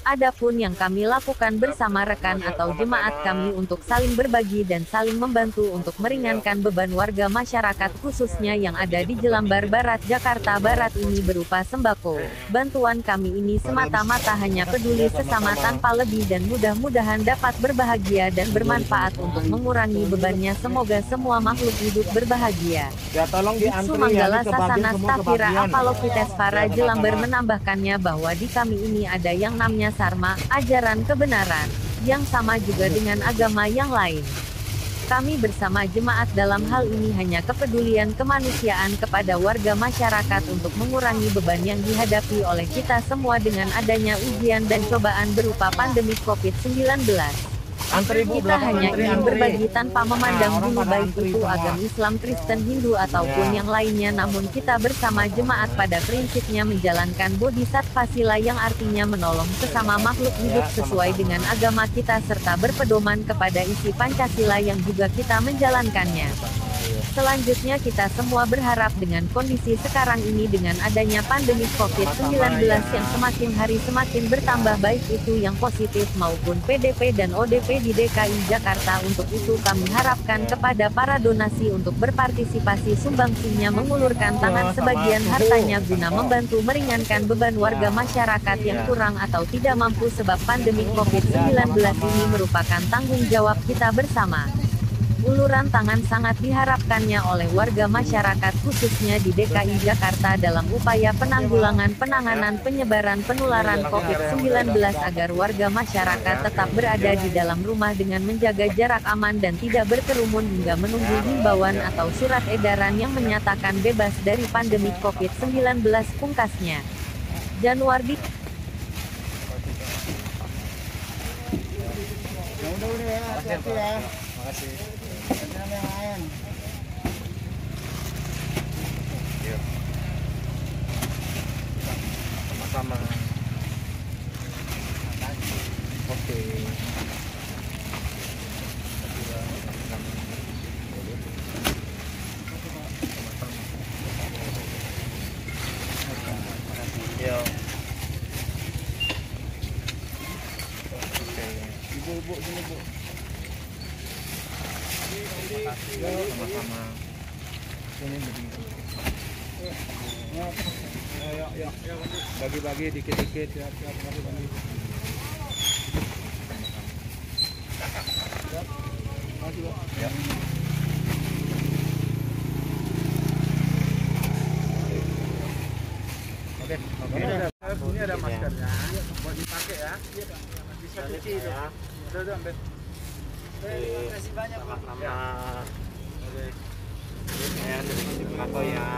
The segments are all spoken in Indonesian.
Adapun yang kami lakukan bersama rekan atau jemaat kami untuk saling berbagi dan saling membantu untuk meringankan beban warga masyarakat khususnya yang ada di Jelambar Barat, Jakarta Barat ini berupa sembako. Bantuan kami ini semata-mata hanya peduli sesama tanpa lebih dan mudah-mudahan dapat berbahagia dan bermanfaat untuk mengurangi bebannya. Semoga semua makhluk hidup berbahagia. Ya, tolong Biksu diantri Manggala ya, Sasana Stafira Avalokitesvara Jelambar menambahkannya bahwa di kami ini ada yang namanya Sarma, ajaran kebenaran, yang sama juga dengan agama yang lain. Kami bersama jemaat dalam hal ini hanya kepedulian kemanusiaan kepada warga masyarakat untuk mengurangi beban yang dihadapi oleh kita semua dengan adanya ujian dan cobaan berupa pandemi COVID-19. Antri Bu, Kita belakang hanya antri, ingin antri. berbagi tanpa memandang Orang bulu pada baik antri itu semua. agama Islam, Kristen, Hindu ataupun yang lainnya, namun kita bersama jemaat pada prinsipnya menjalankan bodhisattva sila yang artinya menolong sesama makhluk hidup sesuai dengan agama kita serta berpedoman kepada isi Pancasila yang juga kita menjalankannya. Selanjutnya kita semua berharap dengan kondisi sekarang ini dengan adanya pandemi COVID-19 yang semakin hari semakin bertambah baik itu yang positif maupun PDP dan ODP di DKI Jakarta. Untuk itu kami harapkan kepada para donasi untuk berpartisipasi sumbangsinya mengulurkan tangan sebagian hartanya guna membantu meringankan beban warga masyarakat yang kurang atau tidak mampu sebab pandemi COVID-19 ini merupakan tanggung jawab kita bersama. Uluran tangan sangat diharapkannya oleh warga masyarakat khususnya di DKI Jakarta dalam upaya penanggulangan penanganan penyebaran penularan COVID-19 agar warga masyarakat tetap berada di dalam rumah dengan menjaga jarak aman dan tidak berkerumun hingga menunggu himbauan atau surat edaran yang menyatakan bebas dari pandemi COVID-19, pungkasnya. Januardi. Sama-sama. Oke. Yo. Oke. Ibu sini, Bu. Sama-sama. Ini berdiri. Ya. Bagi-bagi dikit-dikit ya, bagi-bagi. Ya. Oke. Ini ada maskernya, buat dipakai ya. Bisa cuci itu. Udah ambil. Terima kasih banyak Pak. Sama-sama. Oke. Ya, terima kasih ya.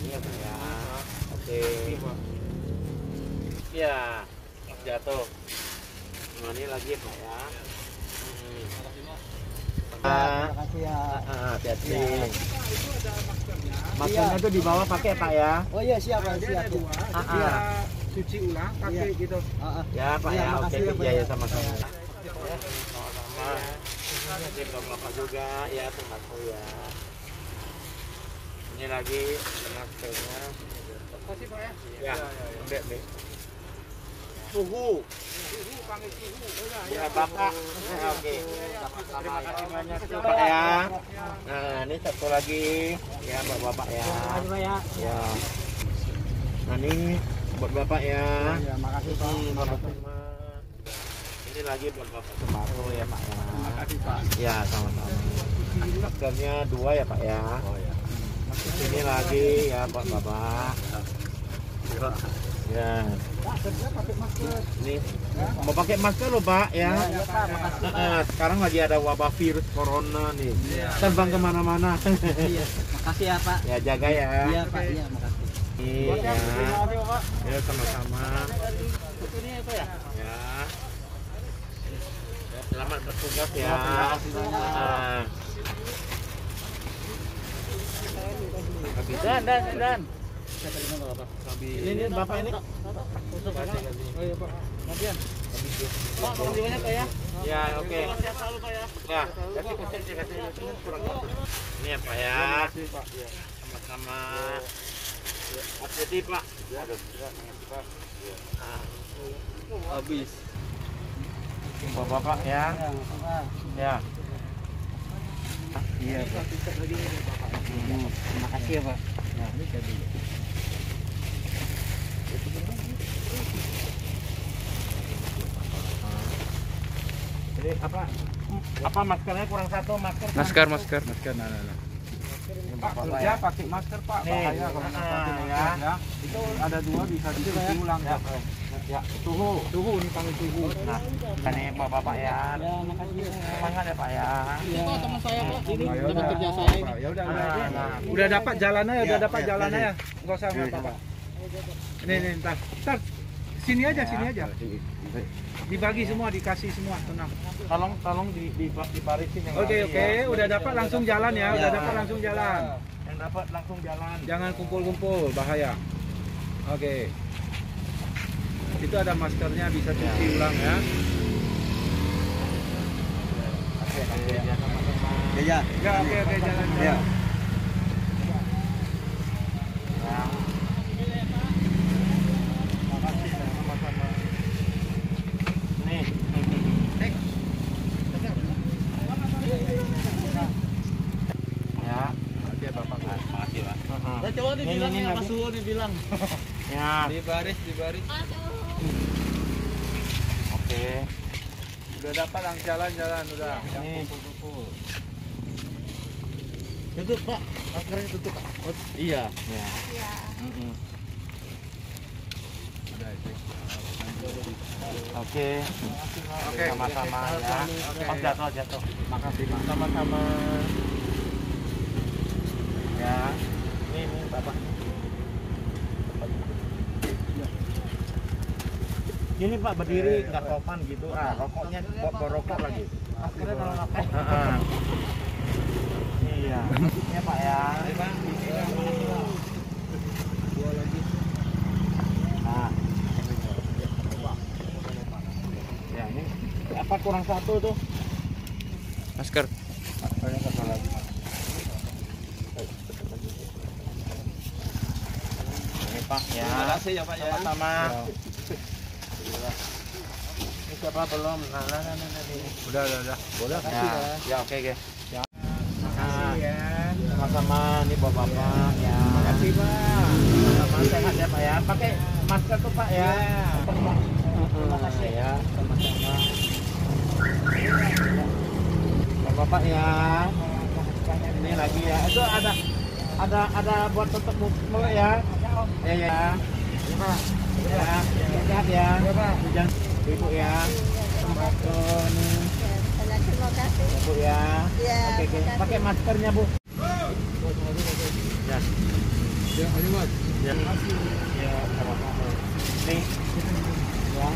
Ya, oke. Ya, jatuh. Ini lagi Pak ya. Terima kasih ya. Hati-hati. Maskernya tuh di bawah pakai Pak ya. Oh iya siap Pak, siap. Iya. Cuci ulang pakai gitu. Ya Pak ya, oke ya sama-sama. Sama-sama. Ini bapak juga ya, terima kasih ya. Ini lagi maskernya. Kasih Pak ya. Ya, ambil. Suhu panggil suhu. Ya Bapak. Oke. Terima kasih banyak Pak ya. Nah, ini satu lagi ya Bapak ya. Ya. Nah, ini buat Bapak ya. Ya, makasih Pak. Sama-sama. Ini lagi buat Bapak sembako ya Pak ya. Terima kasih Pak. Ya, sama-sama. Maskernya 2 ya Pak ya. Oh ya. Ini lagi ya buat Bapak. Ya. Ini mau pakai masker loh Pak ya. Sekarang lagi ada wabah virus corona nih. Terbang kemana-mana. Makasih ya Pak. Ya jaga ya. Iya Pak, iya makasih. Iya. Ya sama-sama. Ya. Selamat bertugas ya. Dan. Ini Bapak ini. Oh iya Pak. Kemudian. Pak, makasih banyak Pak ya. Ya, oke. Ya, kasih kurang. Ini ya Pak ya. Sama-sama. Hati-hati Pak. Aduh. Habis. Bapak ya. Ya. Iya, Pak. Terima kasih ya, Pak. Nah, ini jadi. Jadi apa maskernya kurang satu masker? Masker. Pak kerja pakai masker Pak, bahaya kalau nggak pakai masker ya. Itu ada dua bisa dicuci ulang ya. Ya, suhu ini panggil suhu. Nah, ini Bapak ya. Ya, makasih. Semangat ya Pak ya. Iya, teman saya, Pak. Ini Oh, teman kerja saya ini. Ya udah. Udah dapat jalannya ya, udah dapat Iya, jalannya iya. ya. Enggak usah apa-apa. Nih, ntar. Sini aja. Dibagi semua, dikasih semua, tenang. Tolong dibarisin yang Oke, lagi ya. udah dapat langsung jalan ya, udah dapat langsung jalan. Yang dapat langsung jalan. Jangan kumpul-kumpul, bahaya. Oke. Itu ada maskernya, bisa cuci ulang ya. Oke, ya sama-sama. Ya. Ya, oke, jalan. Ya. Makasih sama-sama. Nih. Ya. Oke, Bapak. Makasih, Pak. Nah, coba nih bilang Ini ya, lagi. Mas Suhu nih bilang. Ya. Di baris. Oke. Udah dapat lang jalan udah. Ini. Tutup, Pak. Maskernya tutup, Pak. Iya. Ya. Oke. Oke. Sama-sama ya. Oke. Oh, jatuh. Makasih, Pak. Sama-sama. Ya. Ini Bapak. Ini Pak berdiri nggak sopan gitu. Rokoknya bawa rokok lagi. Akhirnya kalau rokok. Iya. Ya Pak ya. Nah. Ya ini apa kurang satu tuh? Masker. Maskernya satu lagi. Ini Pak ya. Terima kasih ya, Pak ya. Sama-sama. Ini siapa belum? Nah. Udah. Boleh Makasih, ya. ya. Ya oke. Ya. Makasih ya. Sama-sama nih bapak-bapak ya. Makasih, Pak. Sama sehat ya Pak ya. Pakai masker tuh Pak ya. Terima kasih ya. Sama-sama. Bapak ya. Ini lagi ya. Itu ada buat tutup mulut ya. Ya. Ya. Sehat ya. Jangan Ibu ya. Oke nih. Terima kasih. Bu ya. Iya, Oke. Pakai maskernya Bu. Ya. Ya, ayo Mas. Ya. Ya, sama-sama. Nih. Ya.